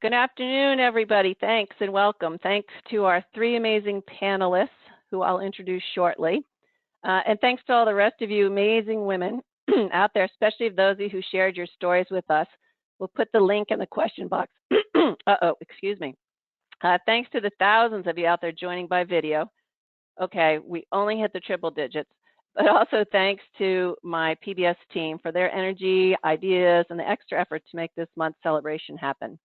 Good afternoon, everybody. Thanks and welcome. Thanks to our three amazing panelists who I'll introduce shortly. And thanks to all the rest of you amazing women out there, especially those of you who shared your stories with us. We'll put the link in the question box. Excuse me. Thanks to the thousands of you out there joining by video. Okay, we only hit the triple digits, but also thanks to my PbS team for their energy, ideas, and the extra effort to make this month's celebration happen.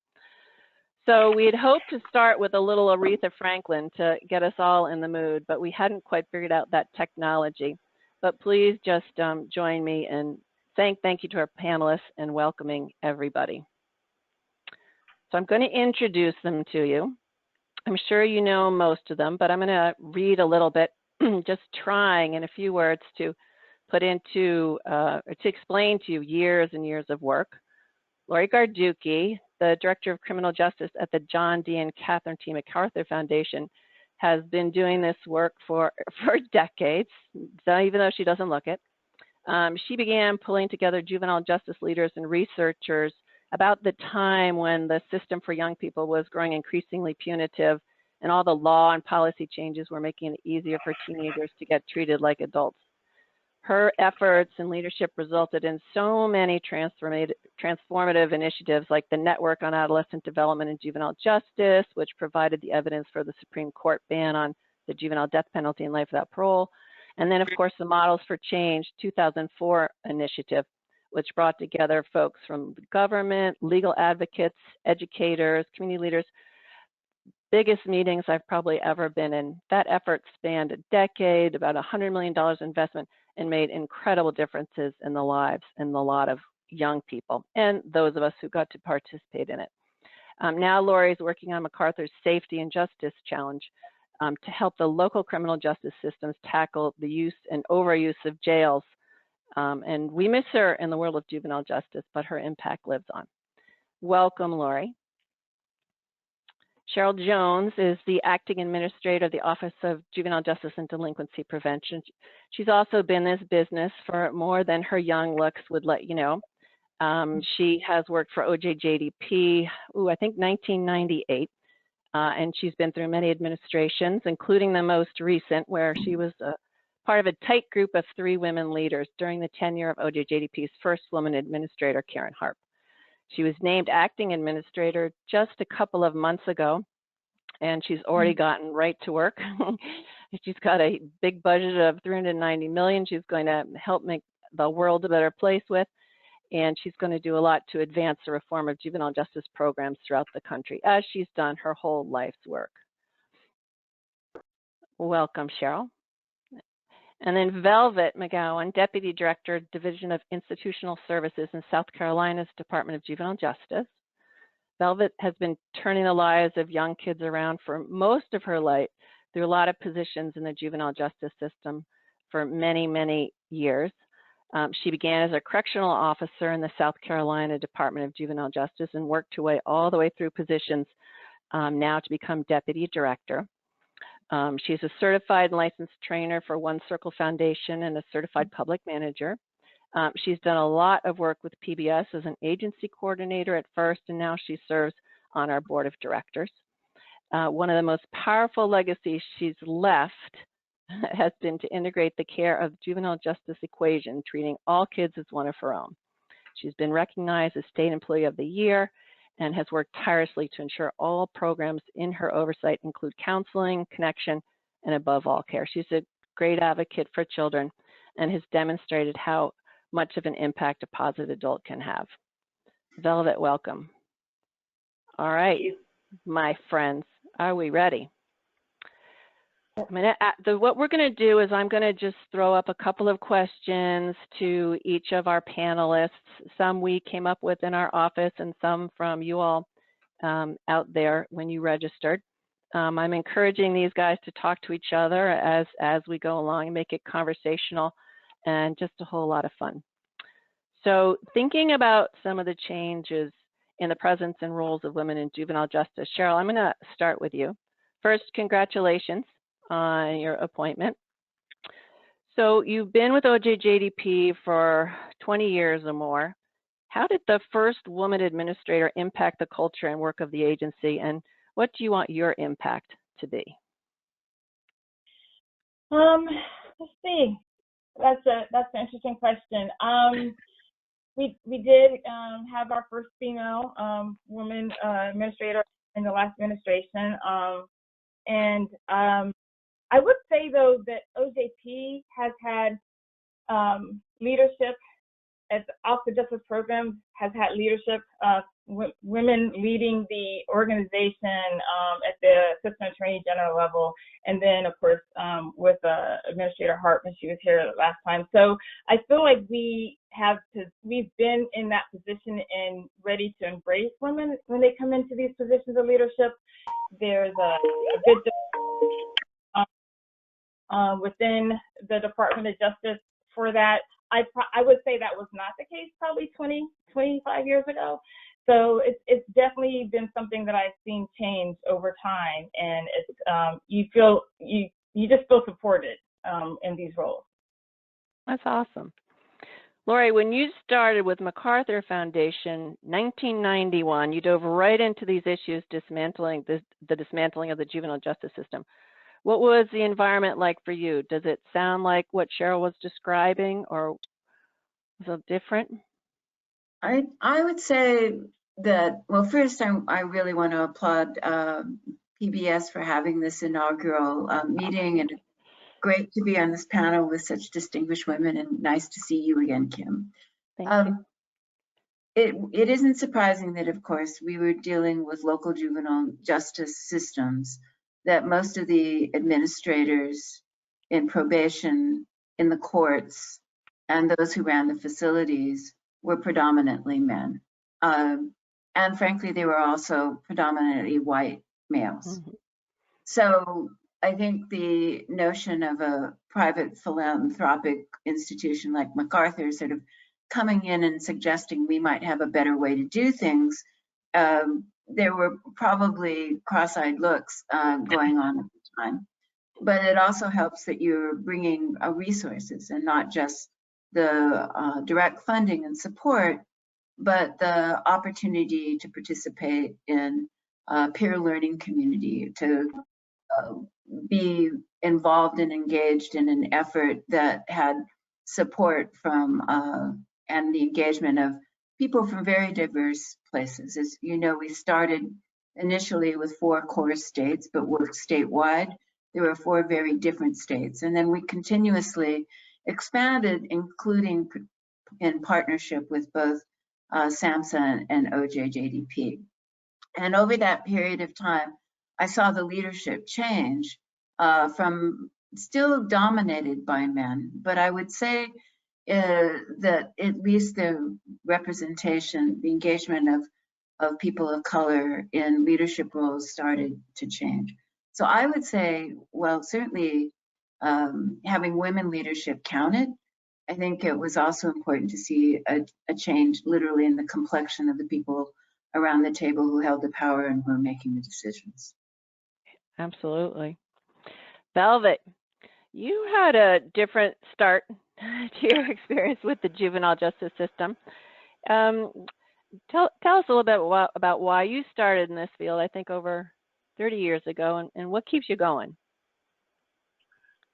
So we had hoped to start with a little Aretha Franklin to get us all in the mood, but we hadn't quite figured out that technology. But please just join me in saying thank you to our panelists and welcoming everybody. So I'm going to introduce them to you. I'm sure you know most of them, but I'm going to read a little bit, just trying in a few words to put into, or to explain to you years and years of work. Laurie Garduque, the Director of Criminal Justice at the John D. and Catherine T. MacArthur Foundation, has been doing this work for decades, so even though she doesn't look it. She began pulling together juvenile justice leaders and researchers about the time when the system for young people was growing increasingly punitive and all the law and policy changes were making it easier for teenagers to get treated like adults. Her efforts and leadership resulted in so many transformative initiatives like the Network on Adolescent Development and Juvenile Justice, which provided the evidence for the Supreme Court ban on the juvenile death penalty and life without parole. And then, of course, the Models for Change 2004 initiative, which brought together folks from the government, legal advocates, educators, community leaders. Biggest meetings I've probably ever been in. That effort spanned a decade, about $100 million investment, and made incredible differences in the lives and a lot of young people and those of us who got to participate in it. Now Laurie is working on MacArthur's Safety and Justice Challenge to help the local criminal justice systems tackle the use and overuse of jails. And we miss her in the world of juvenile justice, but her impact lives on. Welcome, Laurie. Chyrl Jones is the Acting Administrator of the Office of Juvenile Justice and Delinquency Prevention. She's also been in this business for more than her young looks would let you know. She has worked for OJJDP, I think 1998, and she's been through many administrations, including the most recent, where she was part of a tight group of 3 women leaders during the tenure of OJJDP's first woman administrator, Karen Harp. She was named acting administrator just a couple of months ago, and she's already gotten right to work. She's got a big budget of $390 million. She's going to help make the world a better place with, and she's going to do a lot to advance the reform of juvenile justice programs throughout the country, as she's done her whole life's work. Welcome, Chyrl. And then Velvet McGowan, Deputy Director, Division of Institutional Services in South Carolina's Department of Juvenile Justice. Velvet has been turning the lives of young kids around for most of her life through a lot of positions in the juvenile justice system for many, many years. She began as a correctional officer in the South Carolina Department of Juvenile Justice and worked her way all the way through positions now to become Deputy Director. She's a certified licensed trainer for One Circle Foundation and a certified public manager. She's done a lot of work with PbS as an agency coordinator at first, and now she serves on our board of directors. One of the most powerful legacies she's left has been to integrate the care of juvenile justice equation, treating all kids as one of her own. She's been recognized as State Employee of the Year and has worked tirelessly to ensure all programs in her oversight include counseling, connection, and above all, care. She's a great advocate for children and has demonstrated how much of an impact a positive adult can have. Velvet, welcome. All right, my friends, are we ready? What we're going to do is I'm going to just throw up a couple of questions to each of our panelists. Some we came up with in our office and some from you all out there when you registered. I'm encouraging these guys to talk to each other as we go along and make it conversational and just a whole lot of fun. So thinking about some of the changes in the presence and roles of women in juvenile justice. Chyrl, I'm going to start with you. First, congratulations on your appointment. So you've been with OJJDP for 20 years or more. How did the first woman administrator impact the culture and work of the agency, and what do you want your impact to be? Let's see. That's an interesting question. We did have our first female woman administrator in the last administration, and I would say though that OJP has had leadership at the Office of Justice Program has had leadership, women leading the organization at the Assistant Attorney General level, and then of course with Administrator Hart when she was here last time. So I feel like we've been in that position and ready to embrace women when they come into these positions of leadership. There's a good within the Department of Justice for that. I would say that was not the case probably 25 years ago. So it's definitely been something that I've seen change over time, and it's you just feel supported in these roles. That's awesome. Laurie, when you started with MacArthur Foundation, 1991, you dove right into these issues, dismantling the dismantling of the juvenile justice system. What was the environment like for you? Does it sound like what Chyrl was describing, or was it different? I would say that, well, first I really want to applaud PbS for having this inaugural meeting, and great to be on this panel with such distinguished women, and nice to see you again, Kim. Thank you. It isn't surprising that, of course, we were dealing with local juvenile justice systems, that most of the administrators in probation, in the courts, and those who ran the facilities were predominantly men. And frankly, they were also predominantly white males. Mm-hmm. So I think the notion of a private philanthropic institution like MacArthur sort of coming in and suggesting we might have a better way to do things, there were probably cross-eyed looks going on at the time. But it also helps that you're bringing resources, and not just the direct funding and support, but the opportunity to participate in peer learning community, to be involved and engaged in an effort that had support from and the engagement of people from very diverse places. As you know, we started initially with 4 core states, but worked statewide. There were 4 very different states. And then we continuously expanded, including in partnership with both SAMHSA and OJJDP. And over that period of time, I saw the leadership change from still dominated by men, but I would say that at least the representation, the engagement of people of color in leadership roles started to change. So I would say, well, certainly having women leadership counted. I think it was also important to see a change literally in the complexion of the people around the table who held the power and who were making the decisions. Absolutely. Velvet, you had a different start to your experience with the juvenile justice system. Tell us a little bit about why you started in this field, I think over 30 years ago, and what keeps you going?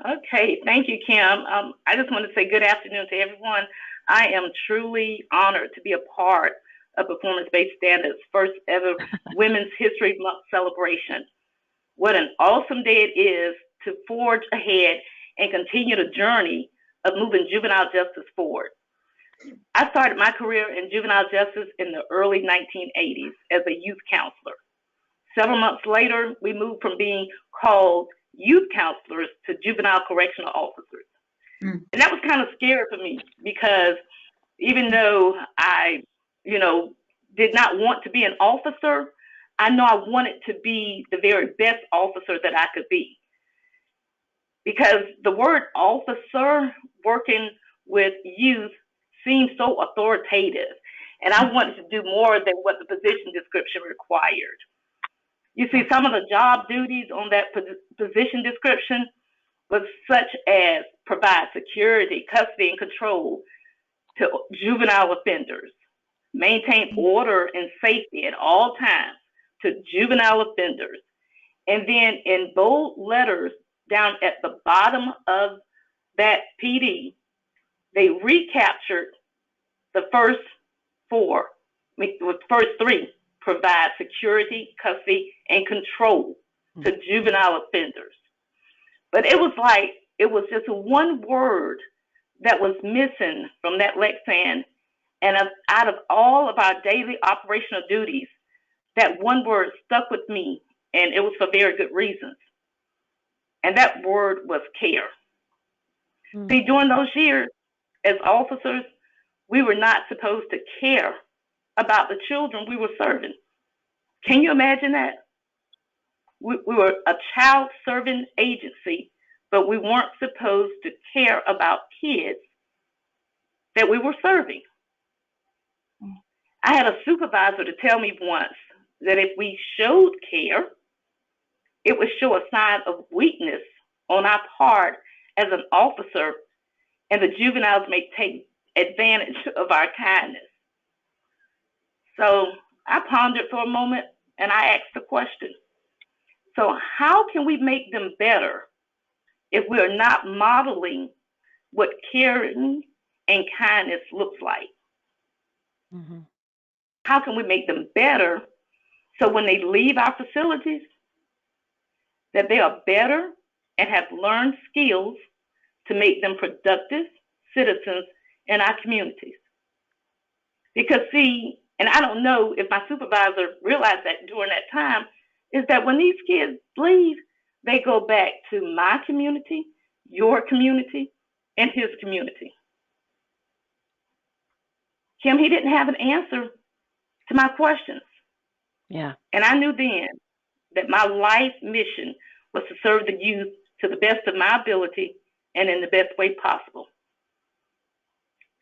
Okay, thank you, Kim. I just want to say good afternoon to everyone. I am truly honored to be a part of Performance-Based Standards' first ever Women's History Month celebration. What an awesome day it is to forge ahead and continue the journey of moving juvenile justice forward. I started my career in juvenile justice in the early 1980s as a youth counselor. Several months later, we moved from being called youth counselors to juvenile correctional officers. And that was kind of scary for me, because even though I, did not want to be an officer, I know I wanted to be the very best officer that I could be. Because the word officer working with youth seemed so authoritative, and I wanted to do more than what the position description required. You see, some of the job duties on that position description was such as provide security, custody, and control to juvenile offenders, maintain order and safety at all times to juvenile offenders. And then in bold letters down at the bottom of that PD, they recaptured the first four, the first three: provide security, custody, and control to juvenile offenders. But it was like, it was just one word that was missing from that lexan. And out of all of our daily operational duties, that one word stuck with me, and it was for very good reasons. And that word was care. See, during those years, as officers, we were not supposed to care about the children we were serving. Can you imagine that? We were a child serving agency, but we weren't supposed to care about kids that we were serving. I had a supervisor to tell me once that if we showed care, it would show a sign of weakness on our part as an officer, and the juveniles may take advantage of our kindness. So I pondered for a moment, and I asked the question, so how can we make them better if we are not modeling what caring and kindness looks like? Mm-hmm. How can we make them better so when they leave our facilities, that they are better and have learned skills to make them productive citizens in our communities? Because see, and I don't know if my supervisor realized that during that time, is that when these kids leave, they go back to my community, your community, and his community. Kim, he didn't have an answer to my questions. Yeah. And I knew then that my life mission was to serve the youth to the best of my ability and in the best way possible.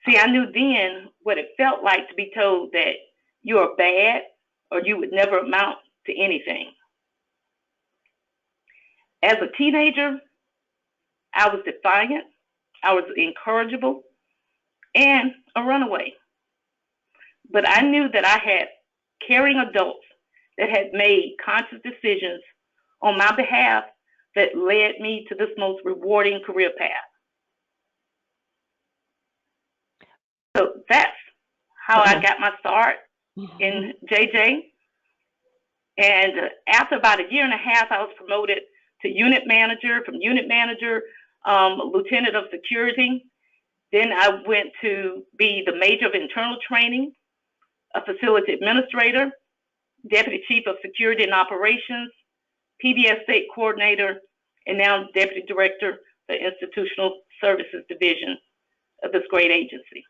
See, I knew then what it felt like to be told that you are bad or you would never amount to anything. As a teenager, I was defiant, I was incorrigible, and a runaway. But I knew that I had caring adults that had made conscious decisions on my behalf that led me to this most rewarding career path. So that's how I got my start in JJ. And after about a year and a half, I was promoted to unit manager, from unit manager, lieutenant of security. Then I went to be the major of internal training, a facility administrator, deputy chief of security and operations, PbS state coordinator, and now deputy director of the institutional services division of this great agency.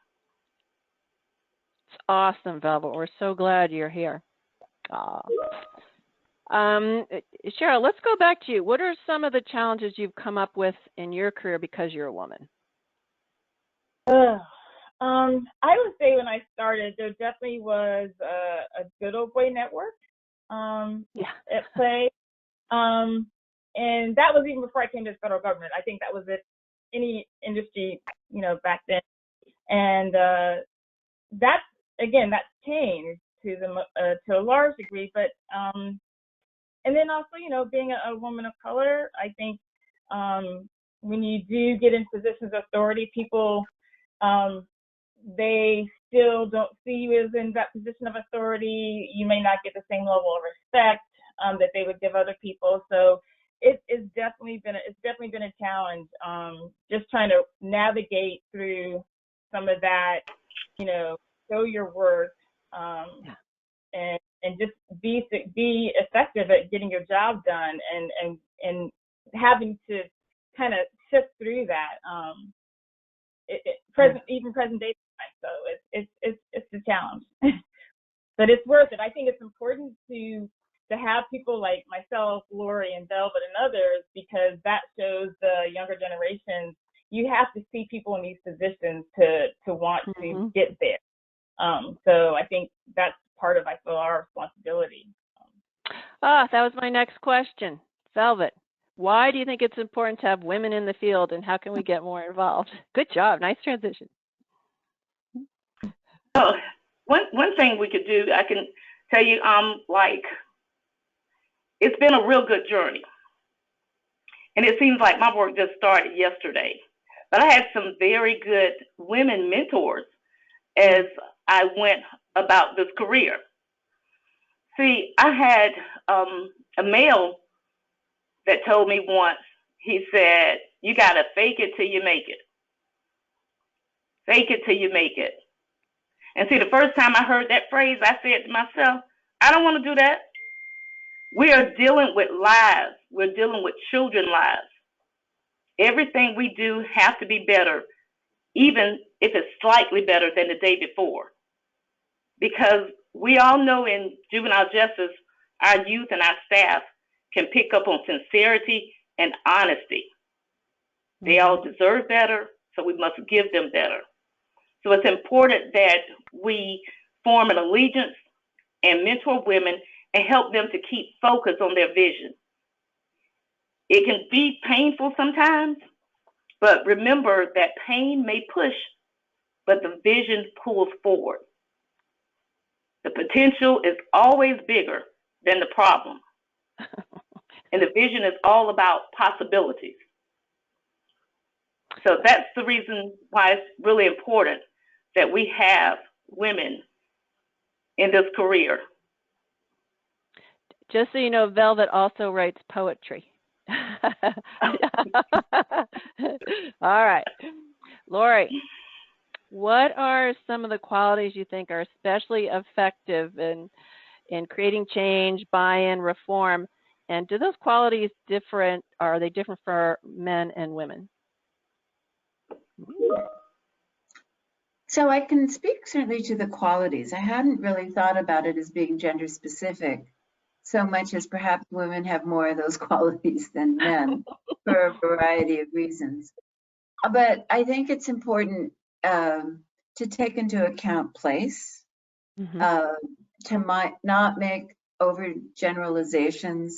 It's awesome, Velvet. We're so glad you're here. Chyrl, let's go back to you. What are some of the challenges you've come up with in your career because you're a woman? I would say when I started, there definitely was a good old boy network at play. And that was even before I came to the federal government. I think that was at any industry, back then. And that's changed to a large degree. But and then also, being a woman of color, I think when you do get in positions of authority, people they still don't see you as in that position of authority. You may not get the same level of respect that they would give other people. So it's definitely been a challenge. Just trying to navigate through some of that, show your worth, and just be effective at getting your job done, and having to kind of sift through that. Even present day. So it's a challenge, but it's worth it. I think it's important to have people like myself, Laurie, and Velvet, and others, because that shows the younger generations you have to see people in these positions to want to get there. So I think that's part of, our responsibility. That was my next question. Velvet, why do you think it's important to have women in the field, and how can we get more involved? Good job. Nice transition. So one one thing we could do, I can tell you, like, it's been a real good journey. And it seems like my work just started yesterday. But I had some very good women mentors as I went about this career. See, I had a male that told me once, he said, you got to fake it till you make it. Fake it till you make it. And see, the first time I heard that phrase, I said to myself, I don't want to do that. We are dealing with lives. We're dealing with children's lives. Everything we do has to be better, even if it's slightly better than the day before. Because we all know in juvenile justice, our youth and our staff can pick up on sincerity and honesty. They all deserve better, so we must give them better. So it's important that we form an allegiance and mentor women and help them to keep focus on their vision. It can be painful sometimes, but remember that pain may push, but the vision pulls forward. The potential is always bigger than the problem. And the vision is all about possibilities. So that's the reason why it's really important that we have women in this career. Just so you know, Velvet also writes poetry. All right. Laurie, what are some of the qualities you think are especially effective in creating change, buy-in, reform? And do those qualities different, are they different for men and women? So I can speak certainly to the qualities. I hadn't really thought about it as being gender specific so much as perhaps women have more of those qualities than men for a variety of reasons. But I think it's important to take into account place, to not make overgeneralizations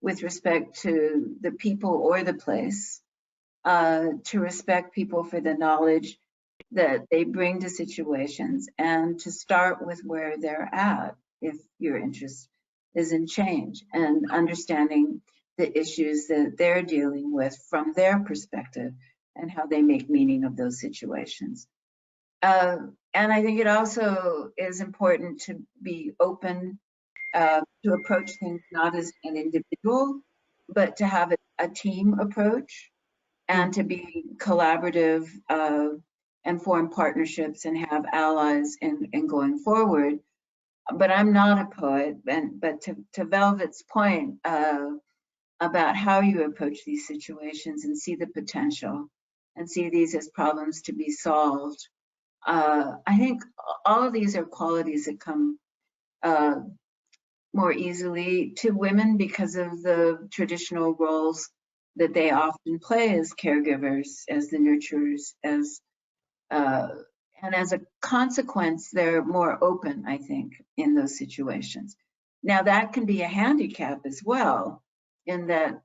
with respect to the people or the place, to respect people for the knowledge that they bring to situations, and to start with where they're at if your interest is in change and understanding the issues that they're dealing with from their perspective and how they make meaning of those situations. And I think it also is important to be open to approach things not as an individual, but to have a team approach and to be collaborative and form partnerships and have allies in going forward. But I'm not a poet, but to Velvet's point about how you approach these situations and see the potential and see these as problems to be solved, I think all of these are qualities that come more easily to women because of the traditional roles that they often play as caregivers, as the nurturers, and as a consequence, they're more open, I think, in those situations. Now, that can be a handicap as well, in that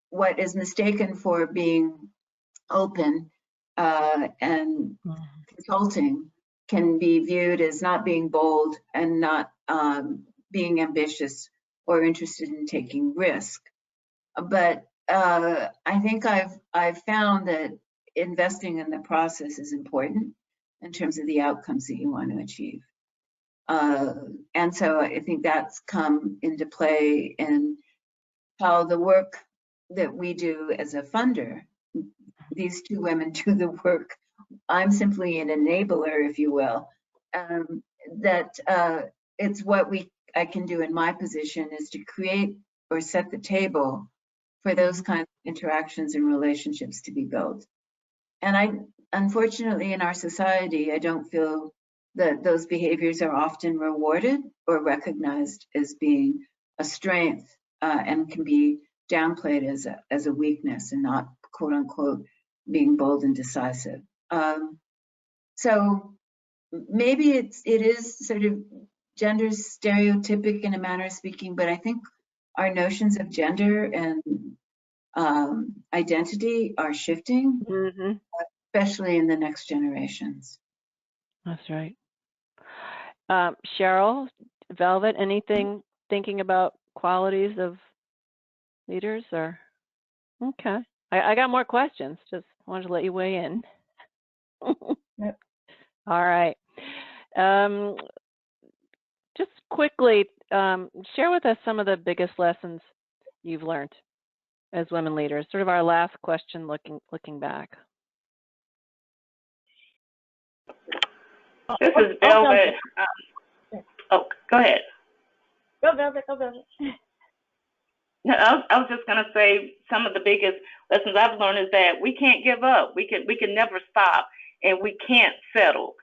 what is mistaken for being open and consulting can be viewed as not being bold and not being ambitious or interested in taking risk. But I think I've found that investing in the process is important in terms of the outcomes that you want to achieve. And so I think that's come into play in how the work that we do as a funder, these two women do the work. I'm simply an enabler, if you will. That it's what I can do in my position is to create or set the table for those kinds of interactions and relationships to be built. And unfortunately, in our society, I don't feel that those behaviors are often rewarded or recognized as being a strength and can be downplayed as a weakness and not, quote unquote, being bold and decisive. So maybe it is sort of gender stereotypic in a manner of speaking, but I think our notions of gender and identity are shifting, especially in the next generations. That's right. Chyrl, Velvet, anything thinking about qualities of leaders or? Okay. I got more questions. Just wanted to let you weigh in. Yep. All right. Just quickly, share with us some of the biggest lessons you've learned as women leaders. Sort of our last question looking back. This is Velvet. Oh, go ahead. Go Velvet, go Velvet. No, I was just going to say some of the biggest lessons I've learned is that we can't give up. We can never stop, and we can't settle.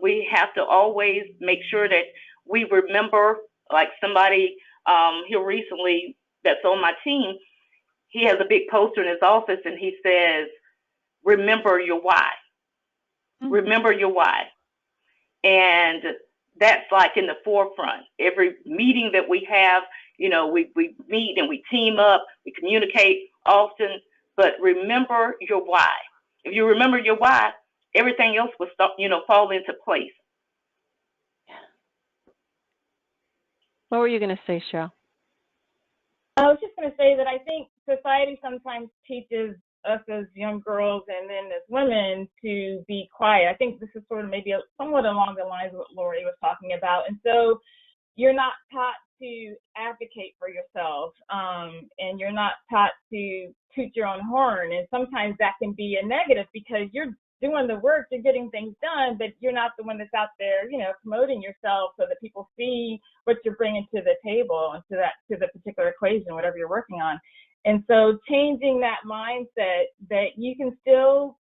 We have to always make sure that we remember, like somebody here recently that's on my team, he has a big poster in his office, and he says, remember your why. Mm-hmm. Remember your why. And that's like in the forefront. Every meeting that we have, you know, we meet and we team up, we communicate often, but remember your why. If you remember your why, everything else will start, you know, fall into place. What were you going to say, Chyrl? I was just going to say that I think society sometimes teaches us as young girls and then as women to be quiet. I think this is sort of maybe somewhat along the lines of what Laurie was talking about. And so you're not taught to advocate for yourself, and you're not taught to toot your own horn. And sometimes that can be a negative because you're doing the work, you're getting things done, but you're not the one that's out there, you know, promoting yourself so that people see what you're bringing to the table and to the particular equation, whatever you're working on. And so changing that mindset that you can still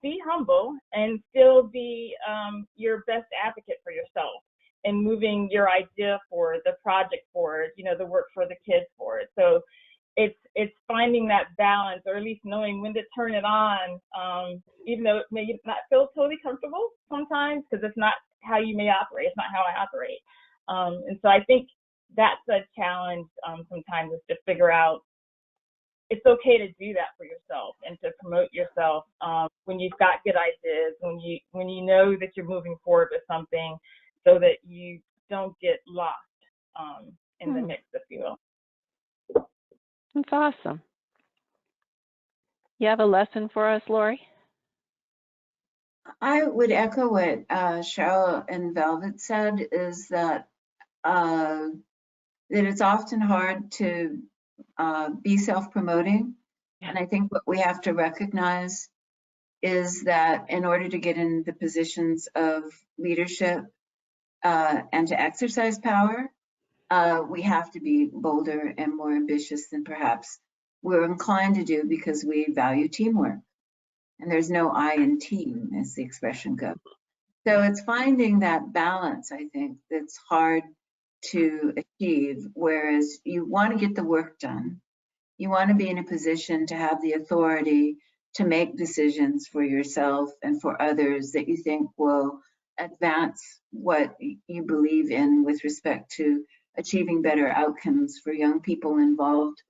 be humble and still be your best advocate for yourself and moving your idea forward, the project forward, you know, the work for the kids forward. So it's finding that balance, or at least knowing when to turn it on, even though it may not feel totally comfortable sometimes because it's not how you may operate. It's not how I operate. And so I think that's a challenge sometimes, is to figure out it's okay to do that for yourself and to promote yourself when you've got good ideas, when you know that you're moving forward with something, so that you don't get lost in the mix, if you will. That's awesome. You have a lesson for us, Laurie? I would echo what Chyrl and Velvet said, is that it's often hard to be self-promoting. Yeah. And I think what we have to recognize is that in order to get in the positions of leadership and to exercise power, we have to be bolder and more ambitious than perhaps we're inclined to do, because we value teamwork. And there's no I in team, as the expression goes. So it's finding that balance, I think, that's hard to achieve, whereas you want to get the work done. You want to be in a position to have the authority to make decisions for yourself and for others that you think will advance what you believe in with respect to achieving better outcomes for young people involved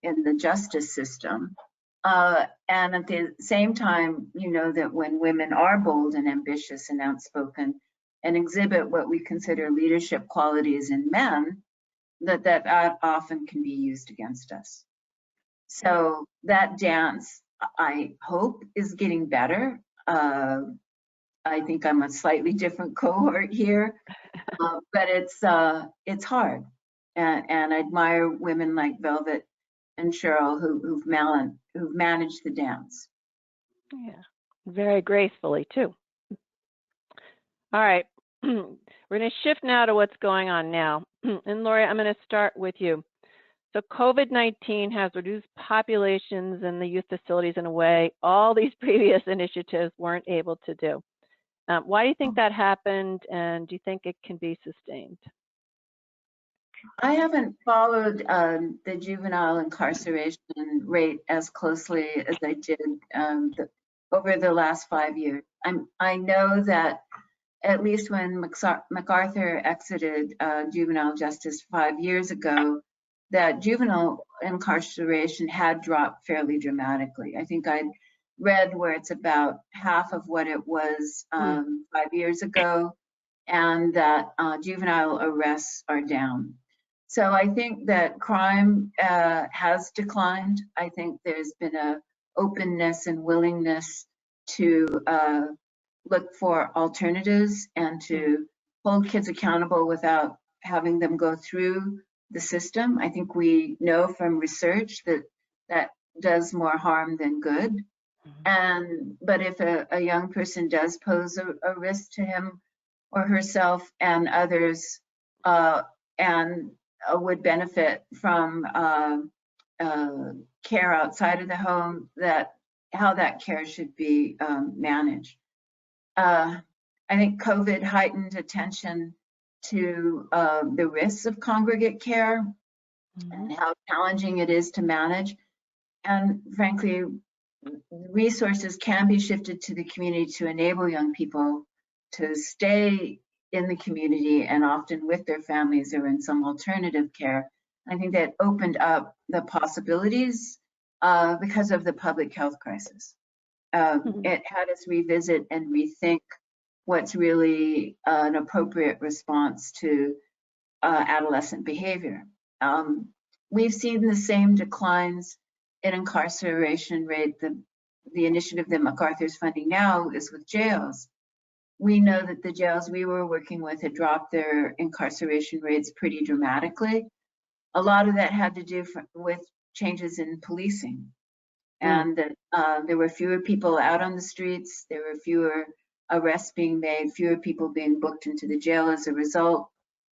in the justice system. And at the same time, you know that when women are bold and ambitious and outspoken and exhibit what we consider leadership qualities in men, that often can be used against us. So that dance, I hope, is getting better. I think I'm a slightly different cohort here, but it's hard. And I admire women like Velvet and Chyrl who've managed the dance. Yeah, very gracefully too. All right, we're going to shift now to what's going on now. And Laurie, I'm going to start with you. So COVID-19 has reduced populations in the youth facilities in a way all these previous initiatives weren't able to do. Why do you think that happened, and do you think it can be sustained? I haven't followed the juvenile incarceration rate as closely as I did over the last 5 years. I know that at least when MacArthur exited juvenile justice 5 years ago, that juvenile incarceration had dropped fairly dramatically. I think I'd read where it's about half of what it was 5 years ago. and that juvenile arrests are down. So I think that crime has declined. I think there's been a openness and willingness to look for alternatives and to hold kids accountable without having them go through the system. I think we know from research that that does more harm than good. But if a young person does pose a risk to him or herself and others, and would benefit from care outside of the home, how that care should be managed. I think COVID heightened attention to the risks of congregate care and how challenging it is to manage. And frankly, resources can be shifted to the community to enable young people to stay in the community and often with their families or in some alternative care. I think that opened up the possibilities because of the public health crisis. It had us revisit and rethink what's really an appropriate response to adolescent behavior. We've seen the same declines in incarceration rate. The initiative that MacArthur is funding now is with jails. We know that the jails we were working with had dropped their incarceration rates pretty dramatically. A lot of that had to do with changes in policing, and that there were fewer people out on the streets, there were fewer arrests being made, fewer people being booked into the jail as a result.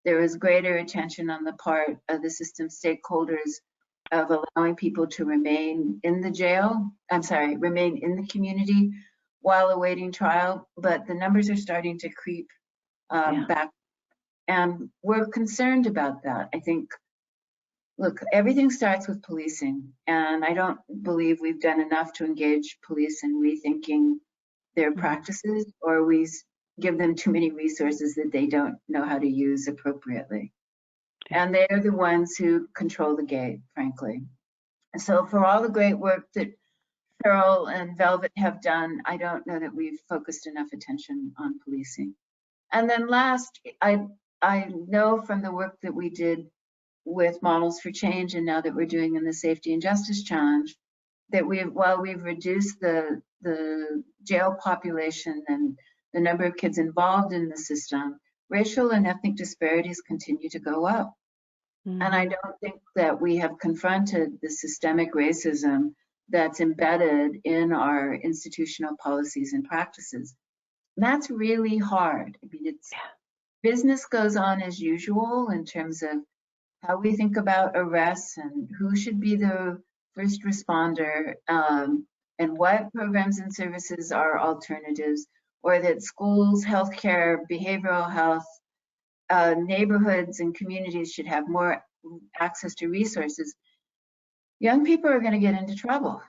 There was greater attention on the part of the system stakeholders of allowing people to remain in the jail, remain in the community while awaiting trial, but the numbers are starting to creep back. And we're concerned about that. I think, look, everything starts with policing, and I don't believe we've done enough to engage police in rethinking their practices, or we give them too many resources that they don't know how to use appropriately. And they're the ones who control the gate, frankly. And so for all the great work that Chyrl and Velvet have done, I don't know that we've focused enough attention on policing. And then last, I know from the work that we did with Models for Change, and now that we're doing in the Safety and Justice Challenge, that while we've reduced the jail population and the number of kids involved in the system, racial and ethnic disparities continue to go up. And I don't think that we have confronted the systemic racism that's embedded in our institutional policies and practices. And that's really hard. I mean, business goes on as usual in terms of how we think about arrests and who should be the first responder, and what programs and services are alternatives, or that schools, healthcare, behavioral health, neighborhoods and communities should have more access to resources. Young people are going to get into trouble.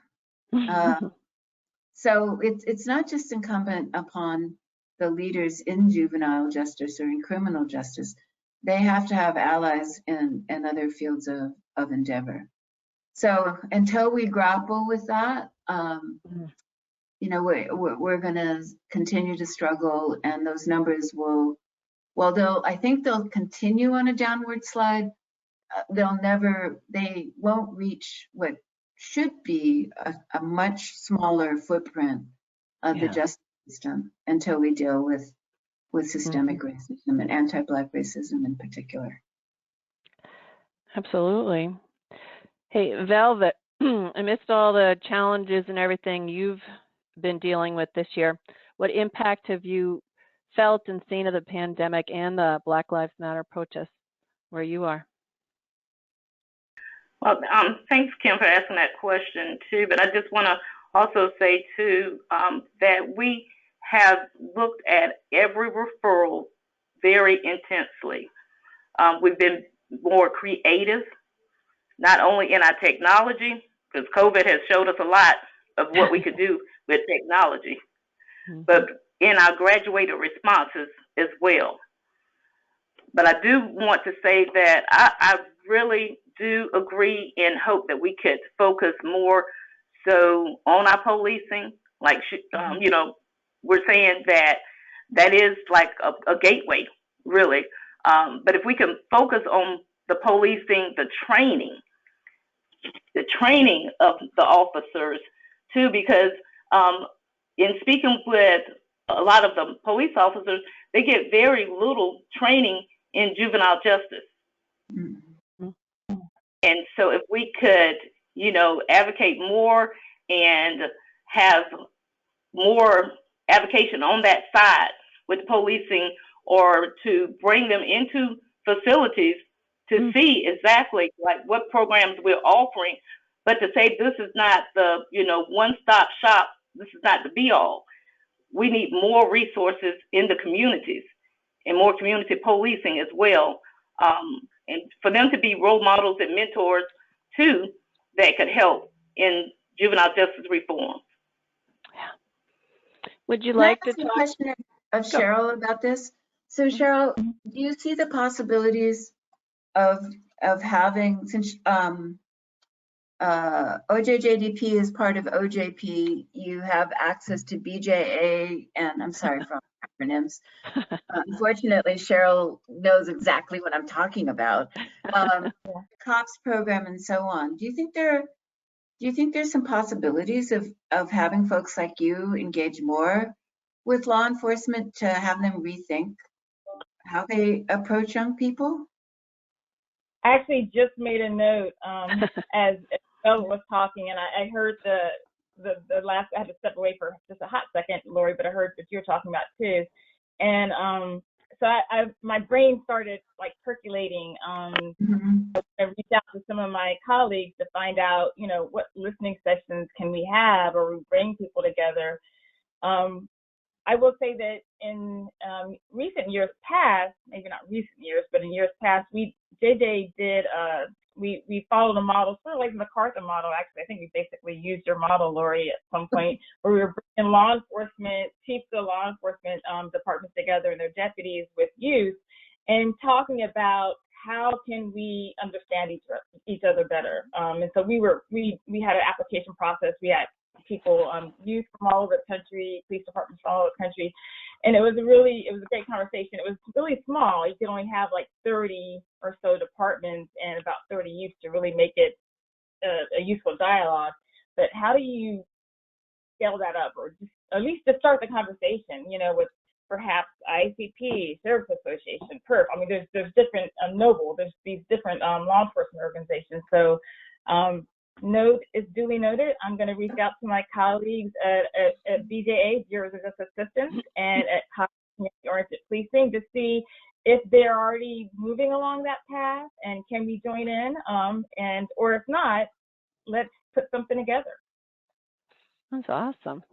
So it's not just incumbent upon the leaders in juvenile justice or in criminal justice. They have to have allies in other fields of endeavor. So until we grapple with that, you know, we're going to continue to struggle, and those numbers will, I think they'll continue on a downward slide. They won't reach what should be a much smaller footprint of the justice system until we deal with systemic racism and anti-Black racism in particular. Absolutely. Hey, Velvet, amidst all the challenges and everything you've been dealing with this year, what impact have you felt and seen of the pandemic and the Black Lives Matter protests where you are? Well, thanks, Kim, for asking that question, too. But I just want to also say, too, that we have looked at every referral very intensely. We've been more creative, not only in our technology, because COVID has showed us a lot of what we could do with technology, but in our graduated responses as well. But I do want to say that I really do agree and hope that we could focus more so on our policing. Like, you know, we're saying that that is like a gateway, really. But if we can focus on the policing, the training of the officers too, because in speaking with a lot of the police officers, they get very little training in juvenile justice. Mm-hmm. And so if we could, advocate more and have more advocation on that side with policing, or to bring them into facilities to see exactly like what programs we're offering, but to say this is not the, one-stop shop, this is not the be-all. We need more resources in the communities and more community policing as well, and for them to be role models and mentors too, that could help in juvenile justice reform. Would you like to ask talk? a question of Chyrl about this? So Chyrl, do you see the possibilities of having, since OJJDP is part of OJP, you have access to BJA, and I'm sorry for acronyms. Unfortunately, Chyrl knows exactly what I'm talking about. The COPS program and so on. Do you think there's some possibilities of having folks like you engage more with law enforcement to have them rethink how they approach young people? I actually just made a note as Bella was talking, and I heard the last. I had to step away for just a hot second, Laurie, but I heard what you were talking about too, and so my brain started like percolating. I reached out to some of my colleagues to find out, what listening sessions can we have, or we bring people together. I will say that in recent years past, maybe not recent years, but in years past, JJ did, we followed a model, sort of like the MacArthur model, actually. I think we basically used your model, Laurie, at some point, where we were bringing law enforcement, chiefs of law enforcement departments together and their deputies with youth, and talking about how can we understand each other better. And so we had an application process. We had people, youth from all over the country, police departments from all over the country. And it was a great conversation. It was really small. You could only have like 30 or so departments and about 30 youth to really make it a useful dialogue. But how do you scale that up, or just, at least to start the conversation, with perhaps ICP, Service Association, PERP. I mean, there's different, NOBLE, there's these different law enforcement organizations. So note is duly noted. I'm going to reach out to my colleagues at BJA, Bureau of Justice Assistance, and at Community-Oriented Policing to see if they're already moving along that path, and can we join in, or if not, let's put something together. That's awesome.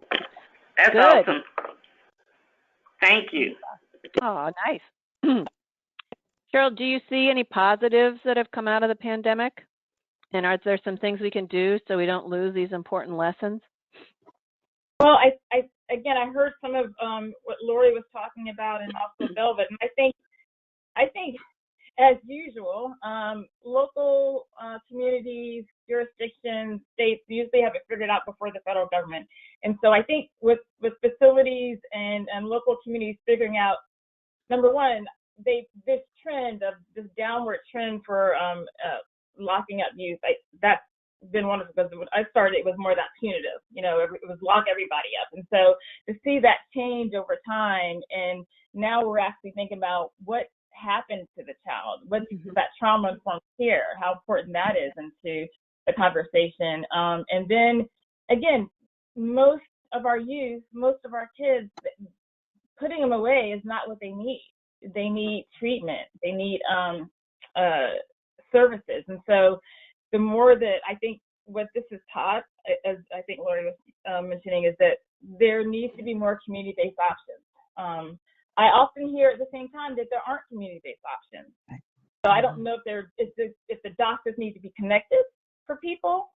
That's Good. awesome. Thank you. Oh, nice. Chyrl, do you see any positives that have come out of the pandemic? And are there some things we can do so we don't lose these important lessons? Well, I heard some of what Laurie was talking about, and also Velvet. And I think, as usual, local communities, jurisdictions, states usually have it figured out before the federal government. And so I think with facilities and local communities figuring out, number one, this downward trend for locking up youth, that's been wonderful, because when I started, it was more that punitive, it was lock everybody up. And so to see that change over time, and now we're actually thinking about what happened to the child, what's that trauma-informed care, how important that is into the conversation. And then, again, most of our youth, most of our kids, putting them away is not what they need. They need treatment. They need services. And so the more that, I think what this is taught, as I think Laurie was mentioning, is that there needs to be more community-based options. I often hear at the same time that there aren't community-based options. So I don't know if the doctors need to be connected for people,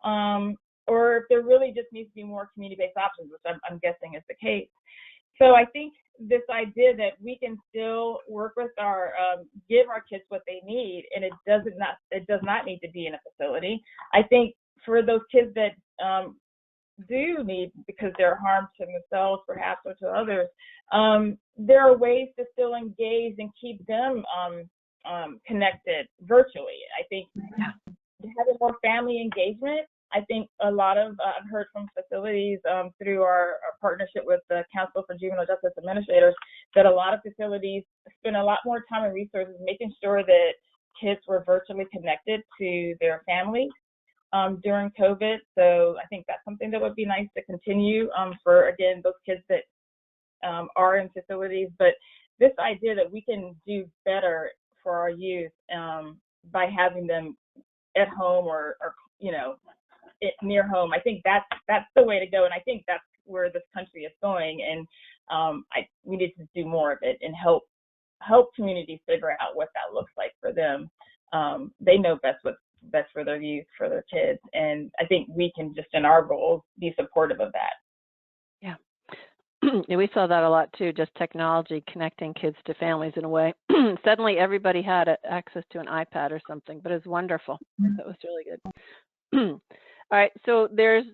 or if there really just needs to be more community-based options, which I'm guessing is the case. So I think this idea that we can still work with give our kids what they need, and it does not need to be in a facility. I think for those kids that do need, because they're harm to themselves perhaps or to others, there are ways to still engage and keep them connected virtually. I think having more family engagement, I think a lot of, I've heard from facilities through our partnership with the Council for Juvenile Justice Administrators, that a lot of facilities spend a lot more time and resources making sure that kids were virtually connected to their families during COVID. So I think that's something that would be nice to continue for, again, those kids that are in facilities. But this idea that we can do better for our youth by having them at home or you know, near home, I think that's the way to go. And I think that's where this country is going. And we need to do more of it and help communities figure out what that looks like for them. They know what's best for their youth, for their kids. And I think we can just, in our roles, be supportive of that. Yeah. Yeah, we saw that a lot too, just technology connecting kids to families in a way. Suddenly everybody had access to an iPad or something, but it was wonderful. That was really good. All right, so there's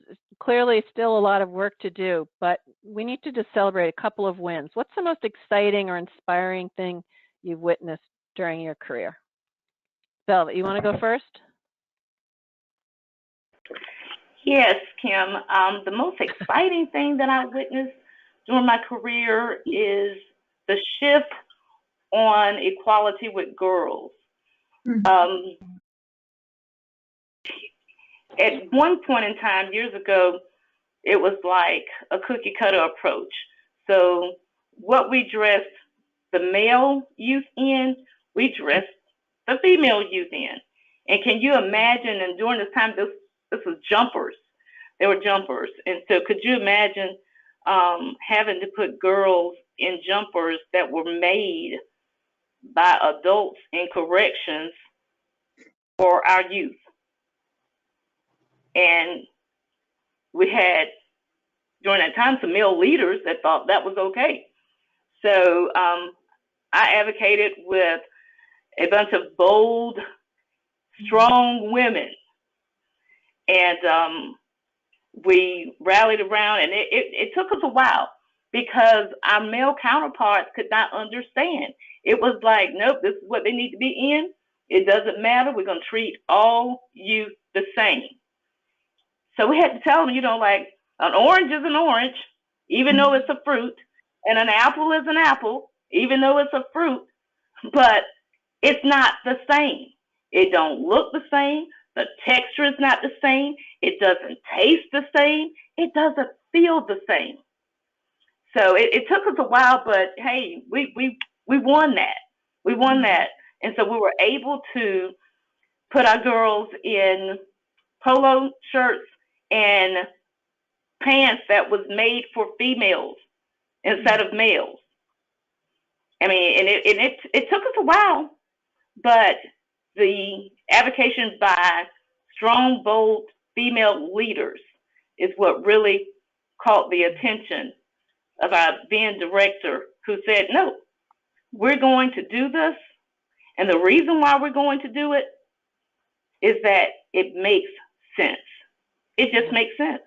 clearly still a lot of work to do, but we need to just celebrate a couple of wins. What's the most exciting or inspiring thing you've witnessed during your career? Velvet, you want to go first? Yes, Kim. The most exciting thing that I witnessed during my career is the shift on equality with girls. At one point in time, years ago, it was like a cookie cutter approach. So what we dressed the male youth in, we dressed the female youth in. And can you imagine, and during this time, this was jumpers. They were jumpers. And so could you imagine having to put girls in jumpers that were made by adults in corrections for our youth? And we had, during that time, some male leaders that thought that was okay. So I advocated with a bunch of bold, strong women. And we rallied around, and it took us a while because our male counterparts could not understand. It was like, nope, this is what they need to be in. It doesn't matter. We're going to treat all youth the same. So we had to tell them, you know, like, an orange is an orange, even though it's a fruit, and an apple is an apple, even though it's a fruit, but it's not the same. It don't look the same. The texture is not the same. It doesn't taste the same. It doesn't feel the same. So it took us a while, but hey, we won that. We won that. And so we were able to put our girls in polo shirts and pants that was made for females instead of males. I mean, and it took us a while, but the advocacy by strong, bold female leaders is what really caught the attention of our then director, who said, no, we're going to do this. And the reason why we're going to do it is that it makes sense. It just makes sense.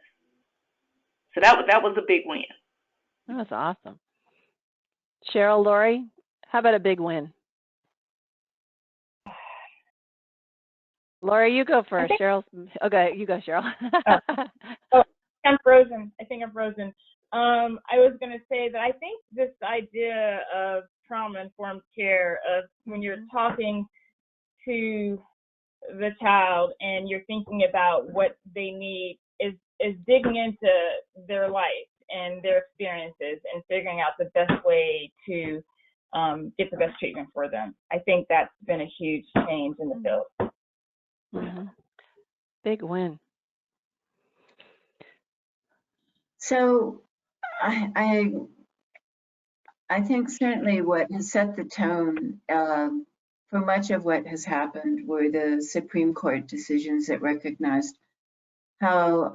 So that was a big win. That was awesome. Chyrl, Laurie, how about a big win? Laurie, you go first. Cheryl, okay, you go, Chyrl. I'm frozen. I think I'm frozen. I was going to say that I think this idea of trauma-informed care, of when you're talking to the child and you're thinking about what they need, is digging into their life and their experiences and figuring out the best way to get the best treatment for them. I think that's been a huge change in the field. Mm-hmm. Big win. So I think certainly what has set the tone for much of what has happened were the Supreme Court decisions that recognized how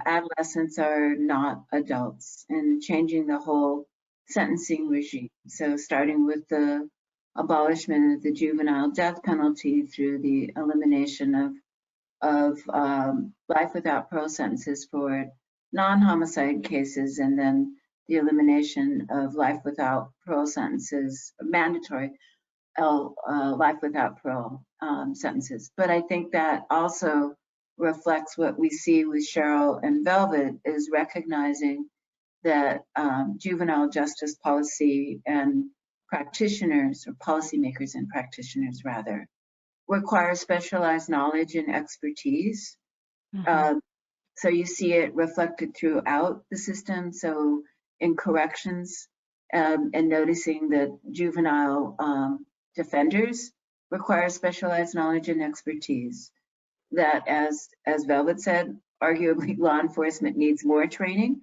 adolescents are not adults, and changing the whole sentencing regime. So starting with the abolishment of the juvenile death penalty through the elimination of life without parole sentences for non-homicide cases, and then the elimination of life without parole sentences, mandatory life without parole sentences. But I think that also reflects what we see with Chyrl and Velvet, is recognizing that juvenile justice policy and practitioners, or policymakers and practitioners rather, require specialized knowledge and expertise. So you see it reflected throughout the system. So in corrections, and noticing that juvenile defenders require specialized knowledge and expertise. That, as Velvet said, arguably law enforcement needs more training.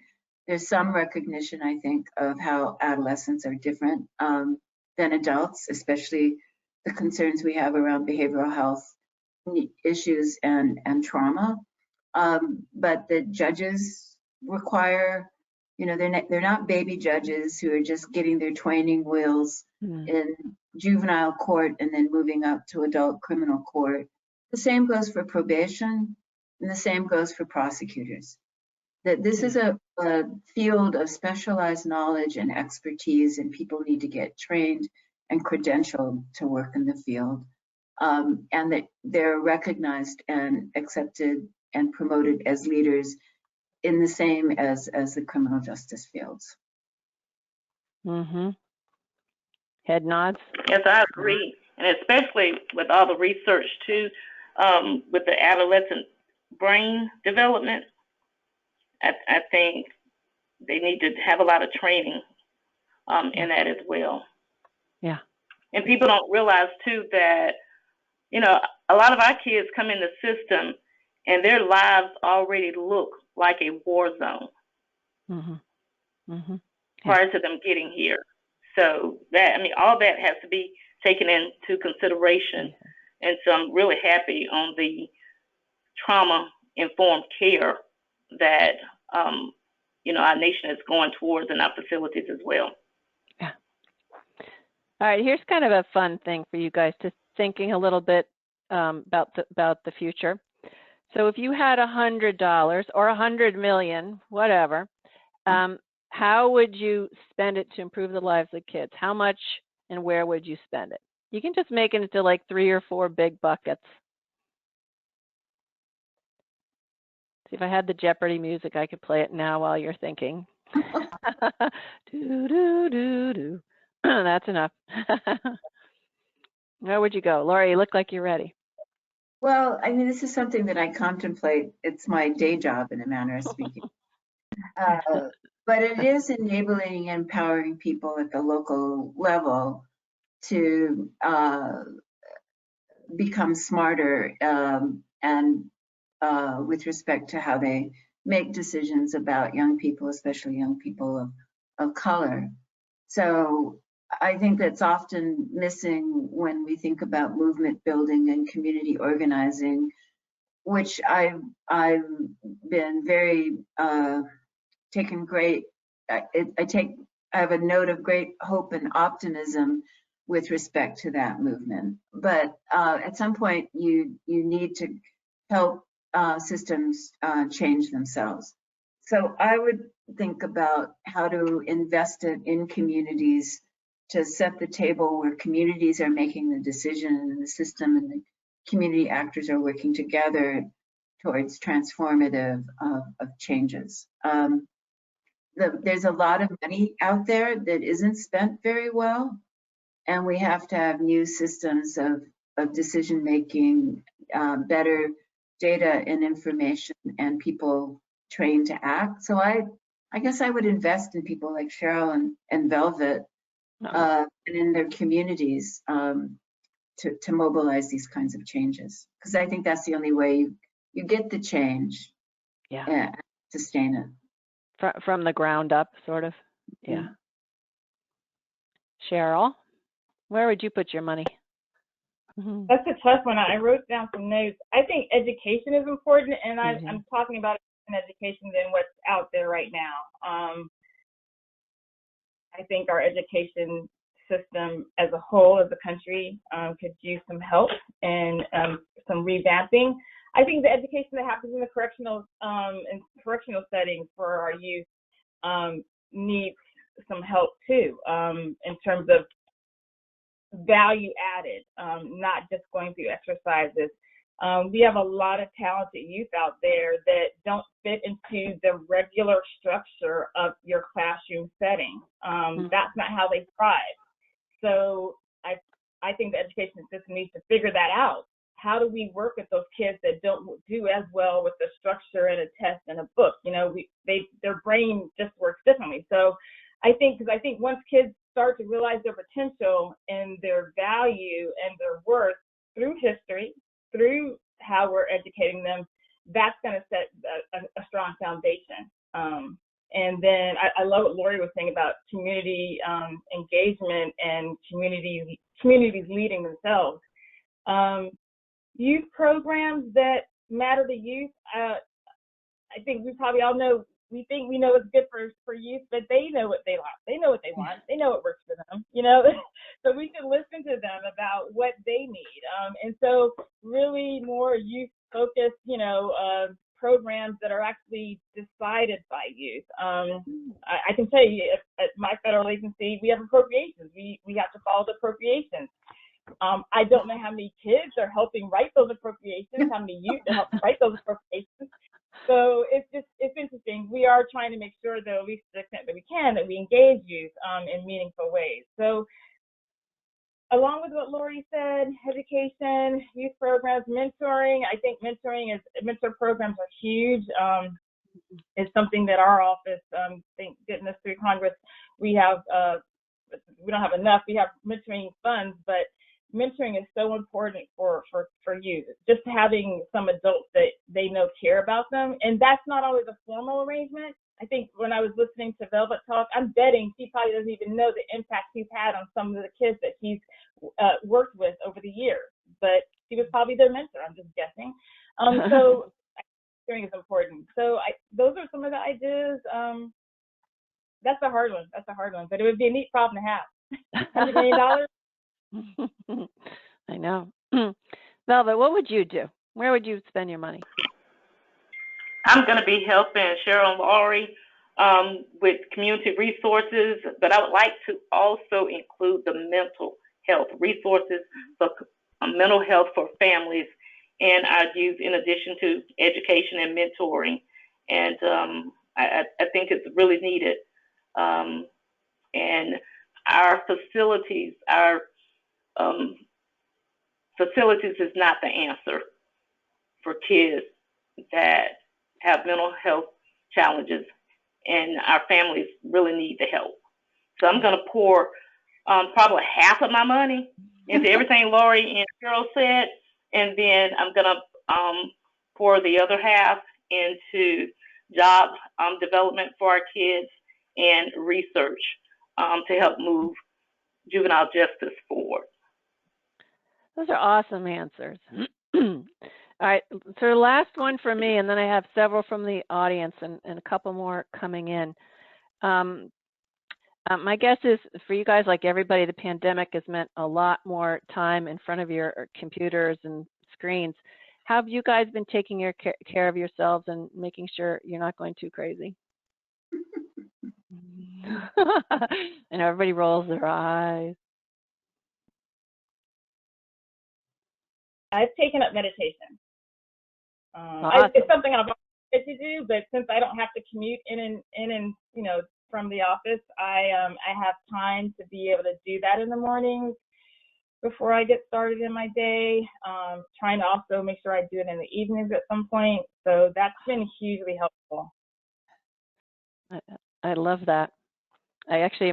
There's some recognition, I think, of how adolescents are different than adults, especially the concerns we have around behavioral health issues and trauma. But the judges require, they're not baby judges who are just getting their training wheels in juvenile court and then moving up to adult criminal court. The same goes for probation, and the same goes for prosecutors. That this is a field of specialized knowledge and expertise, and people need to get trained and credentialed to work in the field, and that they're recognized and accepted and promoted as leaders in the same as the criminal justice fields. Head nods. Yes, I agree, and especially with all the research too, with the adolescent brain development. I think they need to have a lot of training in that as well. Yeah. And people don't realize too that, a lot of our kids come in the system and their lives already look like a war zone prior to them getting here. So that, all that has to be taken into consideration. And so I'm really happy on the trauma-informed care that, our nation is going towards in our facilities as well. Yeah. All right, here's kind of a fun thing for you guys to thinking a little bit about the future. So if you had $100 or $100 million, whatever, how would you spend it to improve the lives of kids? How much and where would you spend it? You can just make it into like 3 or 4 big buckets. See, if I had the Jeopardy music, I could play it now while you're thinking. Do, do, do, do. That's enough. Where would you go? Laurie, you look like you're ready. Well, this is something that I contemplate. It's my day job, in a manner of speaking. But it is enabling and empowering people at the local level to become smarter and with respect to how they make decisions about young people, especially young people of color. So I think that's often missing when we think about movement building and community organizing, which I've been very taken great. I have a note of great hope and optimism with respect to that movement. But at some point, you need to help systems change themselves. So I would think about how to invest it in communities to set the table where communities are making the decision and the system and the community actors are working together towards transformative of changes. There's a lot of money out there that isn't spent very well, and we have to have new systems of decision making, better data and information, and people trained to act. So I guess I would invest in people like Chyrl and Velvet and in their communities to mobilize these kinds of changes, because I think that's the only way you get the change and sustain it. From the ground up, sort of. Yeah. Chyrl, where would you put your money? That's a tough one. I wrote down some notes. I think education is important, and I'm talking about education than what's out there right now. I think our education system as a whole, as a country, could use some help and some revamping. I think the education that happens in the correctional settings for our youth needs some help too, in terms of value added, not just going through exercises. We have a lot of talented youth out there that don't fit into the regular structure of your classroom setting. That's not how they thrive. So I think the education system needs to figure that out. How do we work with those kids that don't do as well with the structure and a test and a book? You know, their brain just works differently. So I think once kids start to realize their potential and their value and their worth through history, through how we're educating them, that's going to set a strong foundation. And then I love what Laurie was saying about community engagement and communities leading themselves. Youth programs that matter to youth, I think we probably all know, we think we know what's good for youth, but they know what they want. They know what they want. They know what works for them, you know? So we should listen to them about what they need. And so really more youth-focused, you know, programs that are actually decided by youth. I can tell you at my federal agency, we have appropriations. We have to follow the appropriations. I don't know how many kids are helping write those appropriations, how many youth are helping write those appropriations. So it's interesting. We are trying to make sure, though, at least to the extent that we can, that we engage youth in meaningful ways. So along with what Laurie said, education, youth programs, mentoring, I think mentor programs are huge. It's something that our office, think getting us through Congress, we don't have enough. We have mentoring funds, but mentoring is so important for youth. Just having some adults that they know care about them, and that's not always a formal arrangement. I think when I was listening to Velvet talk, I'm betting she probably doesn't even know the impact he's had on some of the kids that he's worked with over the years. But he was probably their mentor, I'm just guessing. So mentoring is important. So those are some of the ideas. That's a hard one. But it would be a neat problem to have. $100 million. I know. Velvet, what would you do? Where would you spend your money? I'm going to be helping Chyrl and Laurie with community resources, but I would like to also include the mental health resources, so mental health for families and our youth, in addition to education and mentoring. And I think it's really needed. And our facilities is not the answer for kids that have mental health challenges, and our families really need the help. So I'm going to pour probably half of my money into everything Laurie and Chyrl said, and then I'm going to pour the other half into job development for our kids and research to help move juvenile justice forward. Those are awesome answers. All right, so the last one for me, and then I have several from the audience and a couple more coming in. My guess is for you guys, like everybody, the pandemic has meant a lot more time in front of your computers and screens. How have you guys been taking care of yourselves and making sure you're not going too crazy? And everybody rolls their eyes. I've taken up meditation. Awesome. It's something I've wanted to do, but since I don't have to commute in and you know, from the office, I have time to be able to do that in the mornings before I get started in my day. Trying to also make sure I do it in the evenings at some point. So that's been hugely helpful. I love that. I actually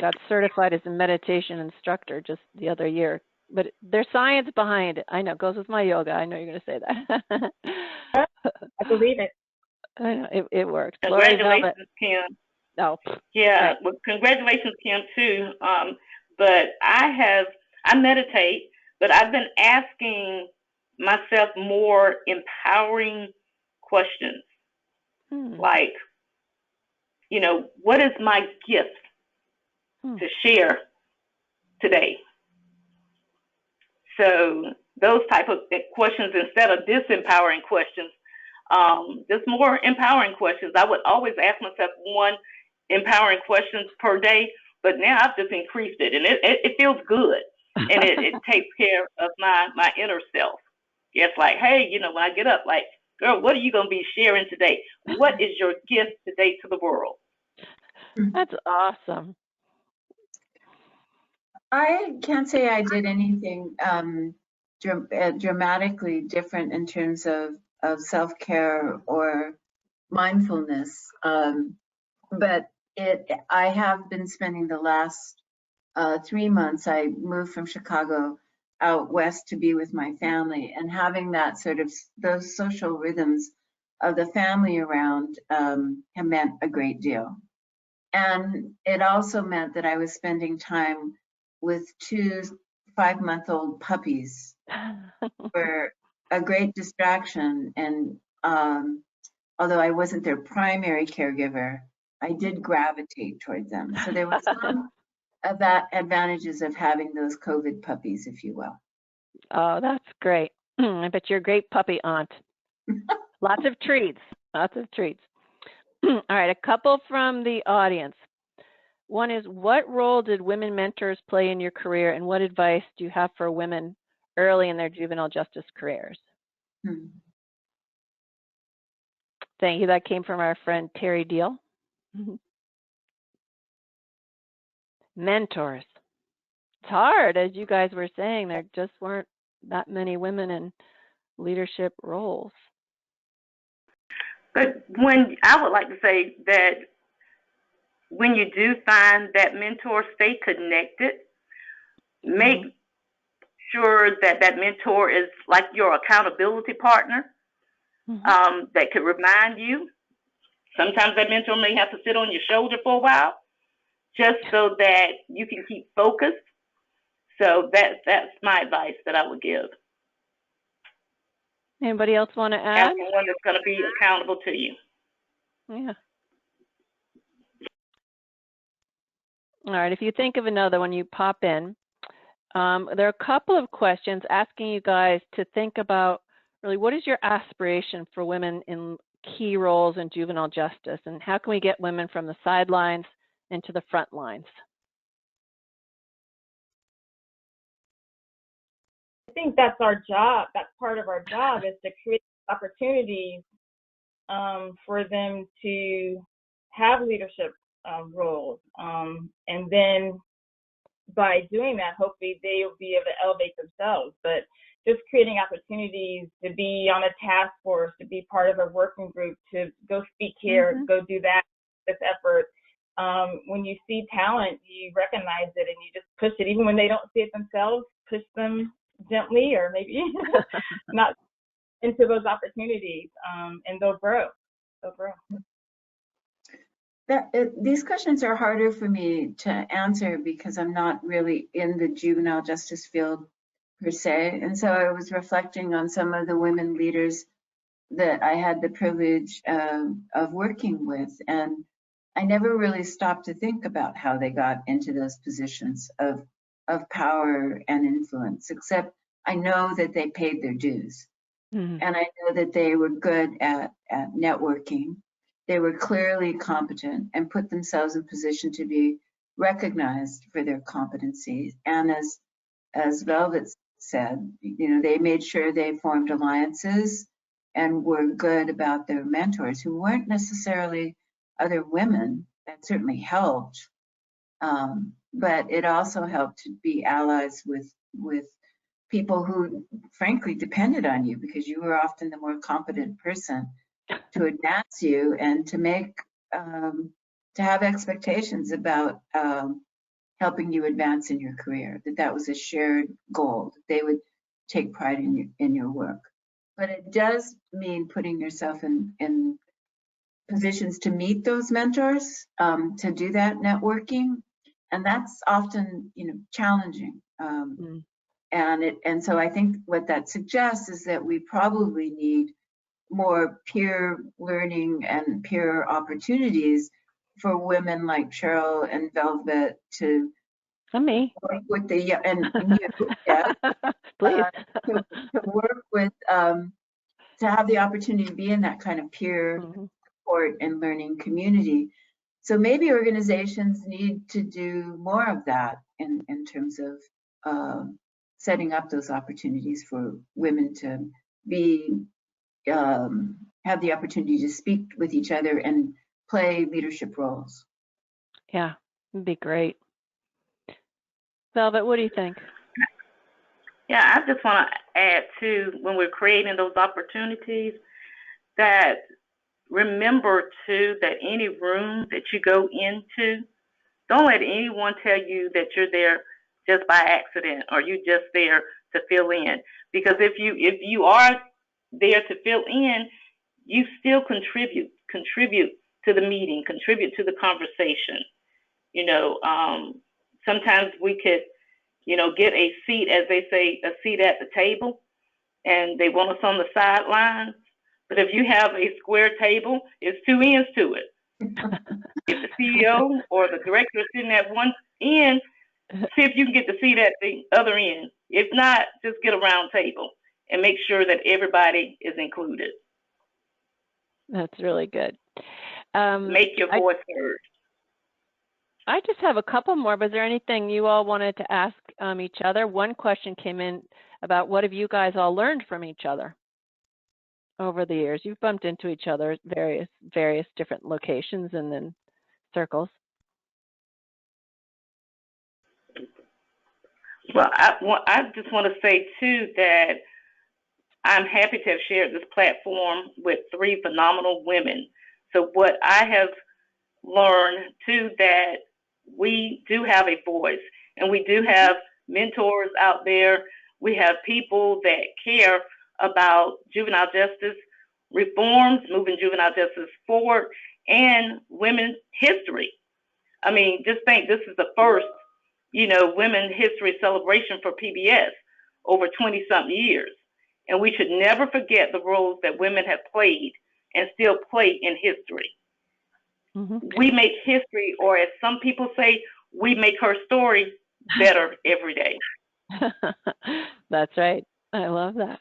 got certified as a meditation instructor just the other year, but there's science behind it. I know, it goes with my yoga. I know you're going to say that. I believe it. I know, it works. Congratulations, Kim. Oh, yeah, right. Well, congratulations, Kim, too. But I meditate, but I've been asking myself more empowering questions, like, you know, what is my gift to share today? So those type of questions instead of disempowering questions. Just more empowering questions. I would always ask myself one empowering questions per day, but now I've just increased it, and it feels good, and it takes care of my inner self. It's like, hey, you know, when I get up, like, girl, what are you going to be sharing today? What is your gift today to the world? That's awesome. I can't say I did anything dramatically different in terms of self-care or mindfulness, but I have been spending the last 3 months. I moved from Chicago out west to be with my family, and having that sort of those social rhythms of the family around have meant a great deal. And it also meant that I was spending time with 2 5-month-old puppies were a great distraction. And although I wasn't their primary caregiver, I did gravitate toward them. So there was some of that advantages of having those COVID puppies, if you will. Oh, that's great. I bet you're a great puppy aunt. Lots of treats, lots of treats. All right, a couple from the audience. One is, what role did women mentors play in your career, and what advice do you have for women early in their juvenile justice careers? Thank you. That came from our friend Terry Deal. Mentors. It's hard, as you guys were saying, there just weren't that many women in leadership roles. But I would like to say that when you do find that mentor, stay connected. Make sure that mentor is like your accountability partner, that could remind you. Sometimes that mentor may have to sit on your shoulder for a while, just so that you can keep focused. So that's my advice that I would give. Anybody else want to add? Have someone that's going to be accountable to you. Yeah. All right, if you think of another one, you pop in. There are a couple of questions asking you guys to think about, really, what is your aspiration for women in key roles in juvenile justice, and how can we get women from the sidelines into the front lines? I think that's our job. That's part of our job, is to create opportunities for them to have leadership roles. And then by doing that, hopefully they'll be able to elevate themselves. But just creating opportunities to be on a task force, to be part of a working group, to go speak here, go do that, this effort. When you see talent, you recognize it and you just push it, even when they don't see it themselves. Push them gently, or maybe not, into those opportunities, and they'll grow. These questions are harder for me to answer because I'm not really in the juvenile justice field per se. And so I was reflecting on some of the women leaders that I had the privilege of working with. And I never really stopped to think about how they got into those positions of power and influence, except I know that they paid their dues. And I know that they were good at networking. They were clearly competent and put themselves in position to be recognized for their competencies. And as Velvet said, you know, they made sure they formed alliances and were good about their mentors, who weren't necessarily other women. That certainly helped. But it also helped to be allies with people who frankly depended on you, because you were often the more competent person to advance you and to make to have expectations about helping you advance in your career, that was a shared goal, that they would take pride in your work. But it does mean putting yourself in positions to meet those mentors, to do that networking, and that's often, you know, challenging. And so I think what that suggests is that we probably need more peer learning and peer opportunities for women like Chyrl and Velvet to me work with the and you, yeah, please to work with, to have the opportunity to be in that kind of peer Mhm. support and learning community. So maybe organizations need to do more of that in terms of setting up those opportunities for women to be have the opportunity to speak with each other and play leadership roles. Yeah, it'd be great. Velvet, what do you think? Yeah, I just want to add too, when we're creating those opportunities, that remember too that any room that you go into, don't let anyone tell you that you're there just by accident or you're just there to fill in. Because if you are there to fill in, you still contribute to the meeting, contribute to the conversation. You know, sometimes we could, get a seat, as they say, a seat at the table, and they want us on the sidelines. But if you have a square table, it's two ends to it. If the CEO or the director is sitting at one end, see if you can get the seat at the other end. If not, just get a round table and make sure that everybody is included. That's really good. Make your voice heard. I just have a couple more, but is there anything you all wanted to ask each other? One question came in about what have you guys all learned from each other over the years? You've bumped into each other at various different locations and then circles. Well, I just want to say too that I'm happy to have shared this platform with three phenomenal women. So what I have learned too, that we do have a voice and we do have mentors out there. We have people that care about juvenile justice reforms, moving juvenile justice forward, and women's history. I mean, just think this is the first, women's history celebration for PbS over 20-something years. And we should never forget the roles that women have played and still play in history. Mm-hmm. We make history, or as some people say, we make her story better every day. That's right. I love that.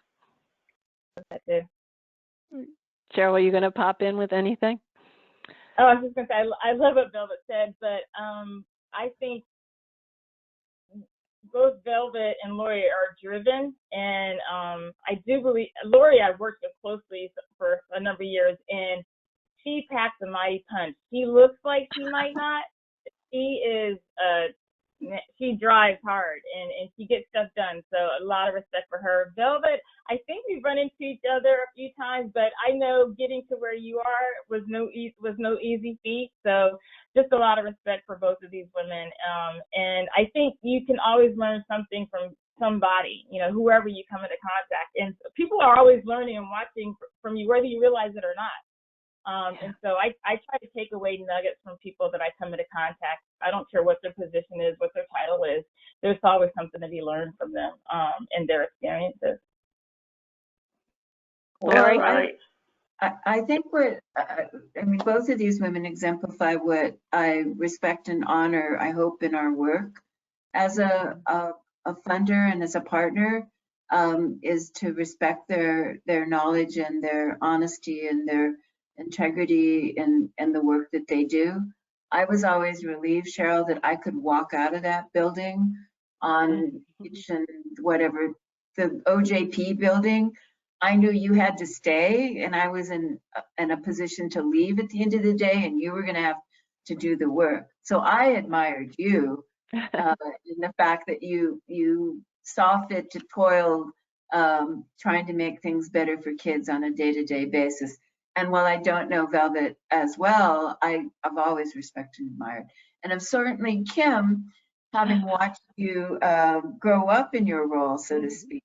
Chyrl, are you going to pop in with anything? Oh, I was just going to say, I love what Velvet said, but I think both Velvet and Laurie are driven, and I do believe, Laurie I worked with closely for a number of years, and she packs a mighty punch. She looks like she might not. She drives hard and she gets stuff done. So a lot of respect for her. Velvet, I think we've run into each other a few times, but I know getting to where you are was no easy feat. So just a lot of respect for both of these women. And I think you can always learn something from somebody, whoever you come into contact. And people are always learning and watching from you, whether you realize it or not. And so I try to take away nuggets from people that I come into contact. I don't care what their position is, what their title is. There's always something to be learned from them and their experiences. Laurie, I think both of these women exemplify what I respect and honor, I hope, in our work as a funder and as a partner, is to respect their knowledge and their honesty and their integrity and the work that they do. I was always relieved, Chyrl, that I could walk out of that building on each and whatever, the OJP building. I knew you had to stay, and I was in a position to leave at the end of the day, and you were going to have to do the work. So I admired you in the fact that you saw fit to toil trying to make things better for kids on a day-to-day basis. And while I don't know Velvet as well, I've always respected and admired. And I've certainly, Kim, having watched you grow up in your role, so to speak,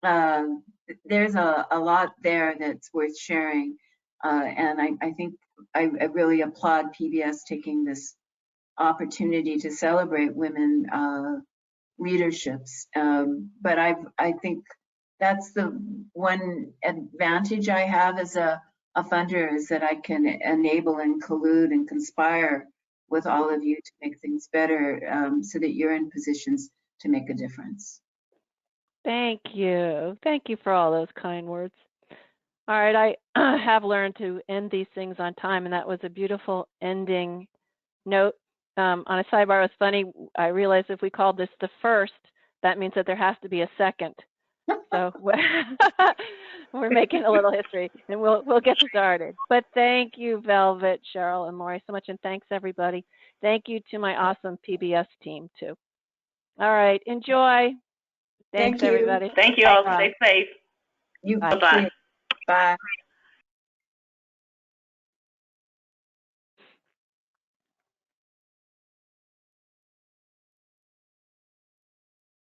there's a lot there that's worth sharing. And I think I really applaud PbS taking this opportunity to celebrate women leaderships. But I think that's the one advantage I have as a funder, is that I can enable and collude and conspire with all of you to make things better, so that you're in positions to make a difference. Thank you. Thank you for all those kind words. All right, I have learned to end these things on time, and that was a beautiful ending note. On a sidebar, it was funny. I realized if we called this the first, that means that there has to be a second. So we're making a little history, and we'll get started. But thank you, Velvet, Chyrl, and Laurie, so much, and thanks everybody. Thank you to my awesome PbS team too. All right, enjoy. Thanks Thank you. everybody. Thank you all. Bye. Stay safe. You Bye. Bye-bye. too. Bye.